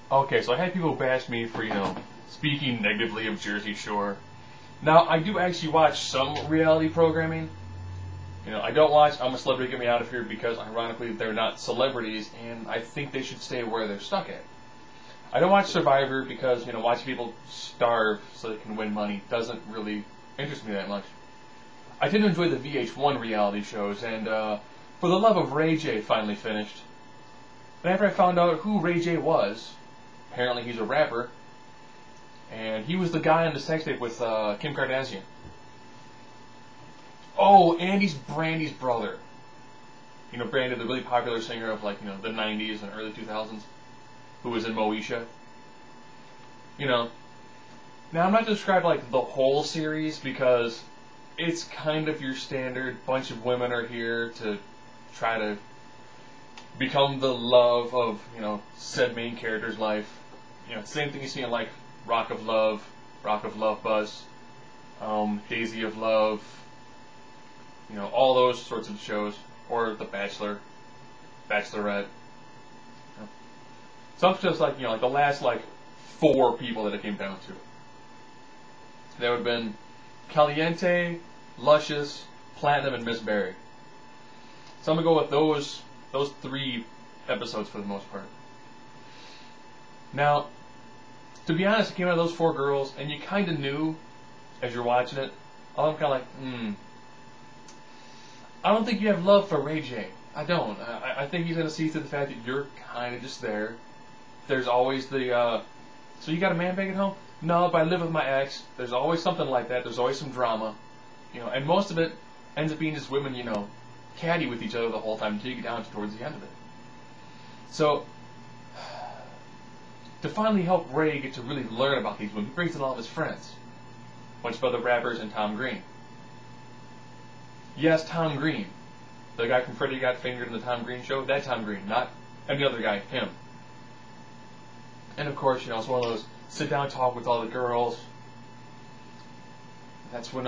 Okay, so I had people bash me for, speaking negatively of Jersey Shore. Now, I do actually watch some reality programming. I don't watch I'm a Celebrity, Get Me Out of Here because, ironically, they're not celebrities, and I think they should stay where they're stuck at. I don't watch Survivor because, watching people starve so they can win money doesn't really interest me that much. I tend to enjoy the VH1 reality shows, and For the Love of Ray J finally finished. But after I found out who Ray J was, apparently he's a rapper, and he was the guy on the sex tape with Kim Kardashian. Oh, and he's Brandy's brother. Brandy, the really popular singer of the 90s and early 2000s, who was in Moesha. Now I'm not describing the whole series because it's kind of your standard bunch of women are here to try to become the love of, said main character's life. Same thing you see in Rock of Love Buzz, Daisy of Love, all those sorts of shows, or The Bachelor, Bachelorette. Some just the last 4 people that it came down to. There would have been Caliente, Luscious, Platinum, and Miss Berry. So I'm gonna go with those 3 episodes for the most part. Now, to be honest, it came out of those 4 girls, and you kind of knew as you're watching it. I'm kind of I don't think you have love for Ray J. I don't. I think he's going to see through the fact that you're kind of just there. There's always the, so you got a man back at home? No, but I live with my ex. There's always something like that. There's always some drama. And most of it ends up being just women, catty with each other the whole time until you get down towards the end of it. So, to finally help Ray get to really learn about these women, he brings in all of his friends. A bunch of other rappers and Tom Green. Yes, Tom Green. The guy from Freddie Got Fingered in the Tom Green Show, that Tom Green, not any other guy, him. And of course, it's one of those sit down talk with all the girls. That's when,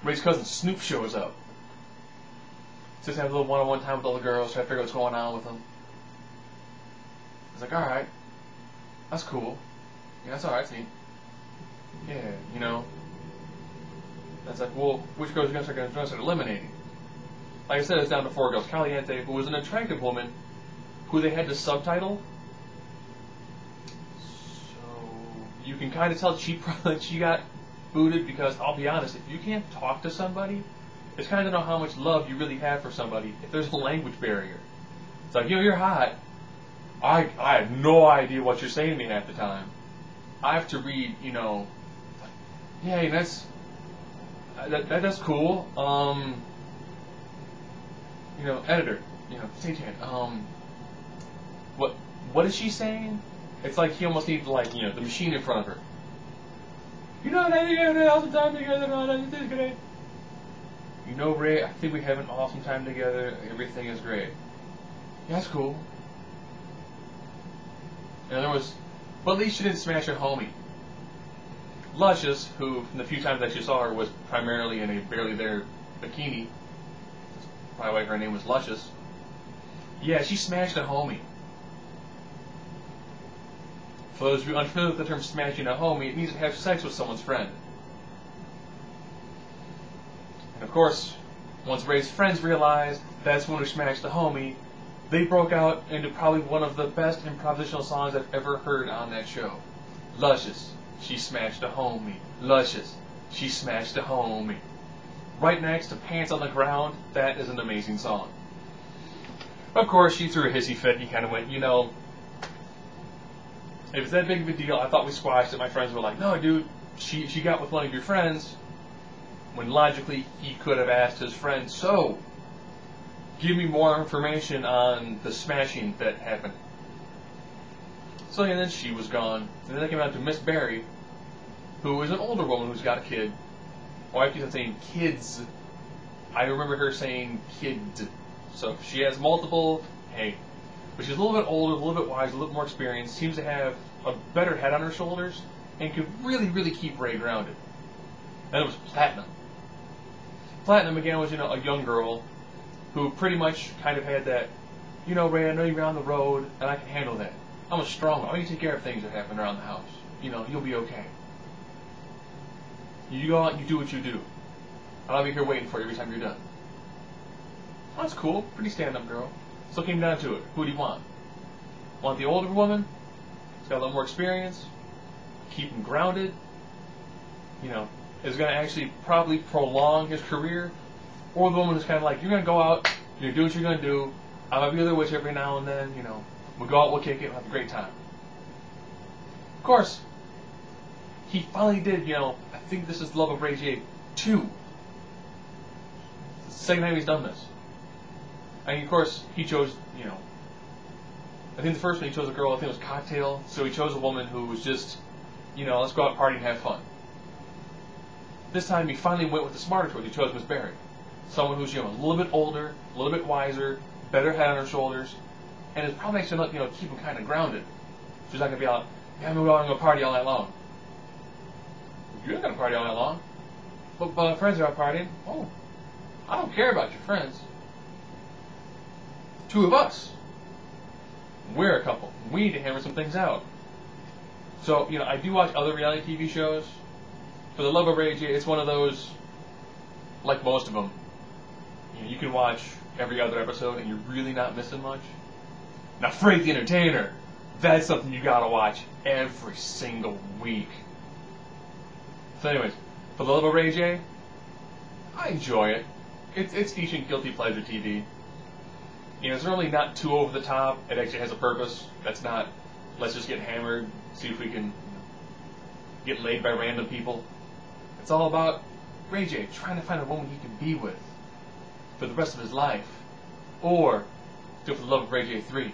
Ray's cousin Snoop shows up. Just have a little one-on-one time with all the girls, try to figure out what's going on with them. It's alright, that's cool. Yeah, that's alright, see. Yeah, That's well, which girls are going to start eliminating? Like I said, it's down to 4 girls. Caliente, who was an attractive woman, who they had to subtitle. So you can kind of tell she got booted because, I'll be honest, if you can't talk to somebody, it's kind of know how much love you really have for somebody if there's a language barrier. It's you're hot. I have no idea what you're saying to me half the time. I have to read, yeah, that's cool. Editor, Satan. What is she saying? It's like he almost needs the machine in front of her. All the time together. Ray, I think we have an awesome time together. Everything is great. Yeah, that's cool. And but at least she didn't smash her homie. Luscious, who, from the few times that you saw her, was primarily in a barely there bikini. That's probably why her name was Luscious. Yeah, she smashed a homie. For those of you unfamiliar with the term smashing a homie, it means to have sex with someone's friend. And of course, once Ray's friends realized that's when we smashed the homie, they broke out into probably one of the best improvisational songs I've ever heard on that show. Luscious. She smashed a homie. Luscious. She smashed a homie. Right next to Pants on the Ground, that is an amazing song. Of course, she threw a hissy fit. He kind of went, if it's that big of a deal, I thought we squashed it. My friends were like, no, dude, she got with one of your friends. When logically, he could have asked his friend, so, give me more information on the smashing that happened. So yeah, then she was gone. And then they came out to Miss Berry, who is an older woman who's got a kid. Well, I keep on saying kids. I remember her saying kid. So if she has multiple, hey. But she's a little bit older, a little bit wise, a little bit more experienced, seems to have a better head on her shoulders, and could really, really keep Ray grounded. Then it was Platinum. Platinum, again, was, a young girl who pretty much kind of had that you know, Ray, I know you're on the road, and I can handle that. I'm a strong one. I can take care of things that happen around the house. You know, you'll be okay. You go out and you do what you do. And I'll be here waiting for you every time you're done. Well, that's cool. Pretty stand-up girl. So it came down to it. Who do you want? Want the older woman? Who's got a little more experience? Keep him grounded? You know, is going to actually probably prolong his career? Or the woman who's kind of like, you're going to go out, you're going to do what you're going to do, I'm going to be there with you every now and then, you know. We'll go out, we'll kick it, we'll have a great time. Of course, he finally did, you know, I think this is Love of Ray J 2. It's the second time he's done this. And of course, he chose, you know, I think the first one he chose a girl, I think it was Cocktail, so he chose a woman who was just, you know, let's go out, party, and have fun. This time he finally went with the smarter choice. He chose Miss Barrett. Someone who's, you know, a little bit older, a little bit wiser, better head on her shoulders, and is probably actually going to, you know, keep him kind of grounded. She's not going to be like, yeah, I'm going to party all night long. You're not going to party all night long. But my friends are out partying. Oh, I don't care about your friends. Two of us. We're a couple. We need to hammer some things out. So, you know, I do watch other reality TV shows. For the Love of Ray J, it's one of those, like most of them, you know, you can watch every other episode and you're really not missing much. Now, Frank the Entertainer, that's something you gotta watch every single week. So anyways, for the Love of Ray J, I enjoy it. It's decent guilty pleasure TV. You know, it's really not too over the top. It actually has a purpose. That's not, let's just get hammered, see if we can get laid by random people. It's all about Ray J trying to find a woman he can be with for the rest of his life. Or do it for the Love of Ray J 3.